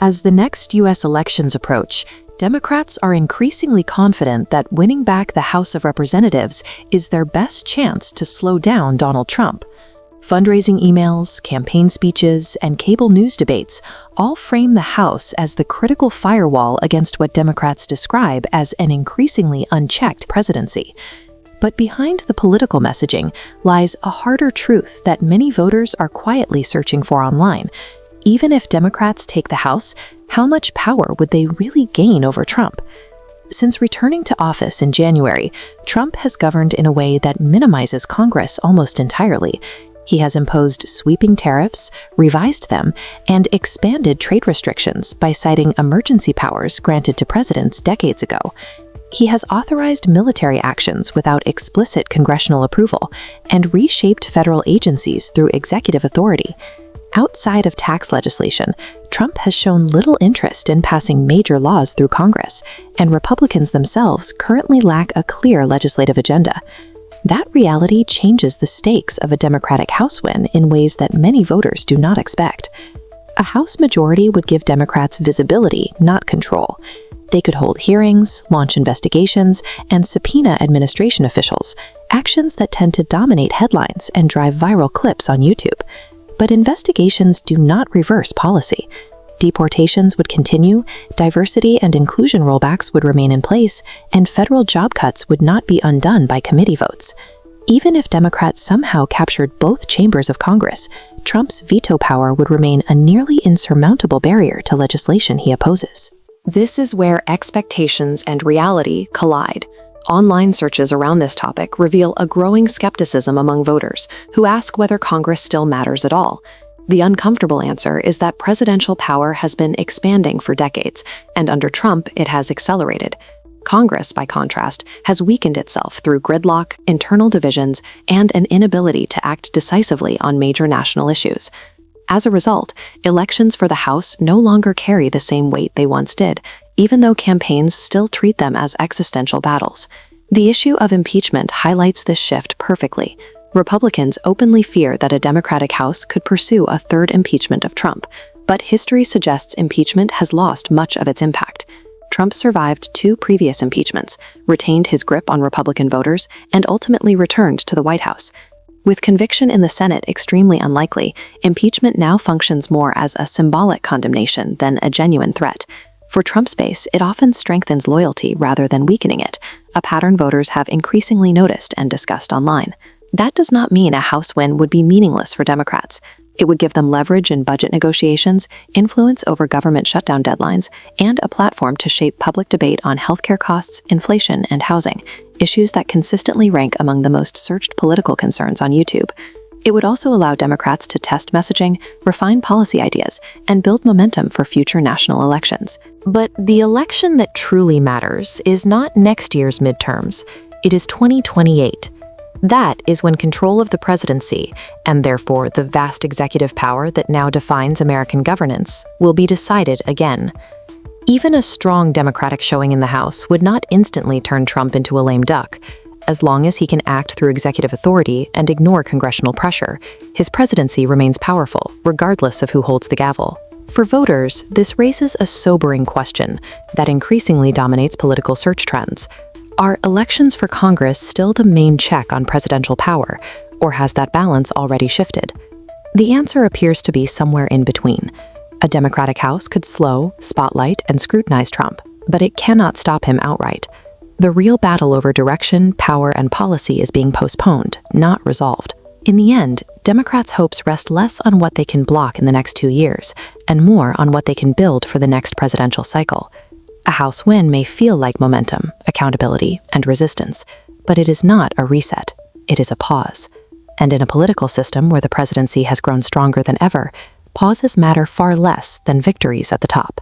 As the next U.S. elections approach, Democrats are increasingly confident that winning back the House of Representatives is their best chance to slow down Donald Trump. Fundraising emails, campaign speeches, and cable news debates all frame the House as the critical firewall against what Democrats describe as an increasingly unchecked presidency. But behind the political messaging lies a harder truth that many voters are quietly searching for online. Even if Democrats take the House, how much power would they really gain over Trump? Since returning to office in January, Trump has governed in a way that minimizes Congress almost entirely. He has imposed sweeping tariffs, revised them, and expanded trade restrictions by citing emergency powers granted to presidents decades ago. He has authorized military actions without explicit congressional approval and reshaped federal agencies through executive authority. Outside of tax legislation, Trump has shown little interest in passing major laws through Congress, and Republicans themselves currently lack a clear legislative agenda. That reality changes the stakes of a Democratic House win in ways that many voters do not expect. A House majority would give Democrats visibility, not control. They could hold hearings, launch investigations, and subpoena administration officials, actions that tend to dominate headlines and drive viral clips on YouTube. But investigations do not reverse policy. Deportations would continue, diversity and inclusion rollbacks would remain in place, and federal job cuts would not be undone by committee votes. Even if Democrats somehow captured both chambers of Congress, Trump's veto power would remain a nearly insurmountable barrier to legislation he opposes. This is where expectations and reality collide. Online searches around this topic reveal a growing skepticism among voters who ask whether Congress still matters at all. The uncomfortable answer is that presidential power has been expanding for decades, and under Trump, it has accelerated. Congress, by contrast, has weakened itself through gridlock, internal divisions, and an inability to act decisively on major national issues. As a result, elections for the House no longer carry the same weight they once did, even though campaigns still treat them as existential battles. The issue of impeachment highlights this shift perfectly. Republicans openly fear that a Democratic House could pursue a third impeachment of Trump, but history suggests impeachment has lost much of its impact. Trump survived 2 previous impeachments, retained his grip on Republican voters, and ultimately returned to the White House. With conviction in the Senate extremely unlikely, impeachment now functions more as a symbolic condemnation than a genuine threat. For Trump's base, it often strengthens loyalty rather than weakening it, a pattern voters have increasingly noticed and discussed online. That does not mean a House win would be meaningless for Democrats. It would give them leverage in budget negotiations, influence over government shutdown deadlines, and a platform to shape public debate on healthcare costs, inflation, and housing, issues that consistently rank among the most searched political concerns on YouTube. It would also allow Democrats to test messaging, refine policy ideas, and build momentum for future national elections. But the election that truly matters is not next year's midterms. It is 2028. That is when control of the presidency, and therefore the vast executive power that now defines American governance, will be decided again. Even a strong Democratic showing in the House would not instantly turn Trump into a lame duck. As long as he can act through executive authority and ignore congressional pressure, his presidency remains powerful, regardless of who holds the gavel. For voters, this raises a sobering question that increasingly dominates political search trends. Are elections for Congress still the main check on presidential power, or has that balance already shifted? The answer appears to be somewhere in between. A Democratic House could slow, spotlight, and scrutinize Trump, but it cannot stop him outright. The real battle over direction, power, and policy is being postponed, not resolved. In the end, Democrats' hopes rest less on what they can block in the next 2 years, and more on what they can build for the next presidential cycle. A House win may feel like momentum, accountability, and resistance, but it is not a reset. It is a pause. And in a political system where the presidency has grown stronger than ever, pauses matter far less than victories at the top.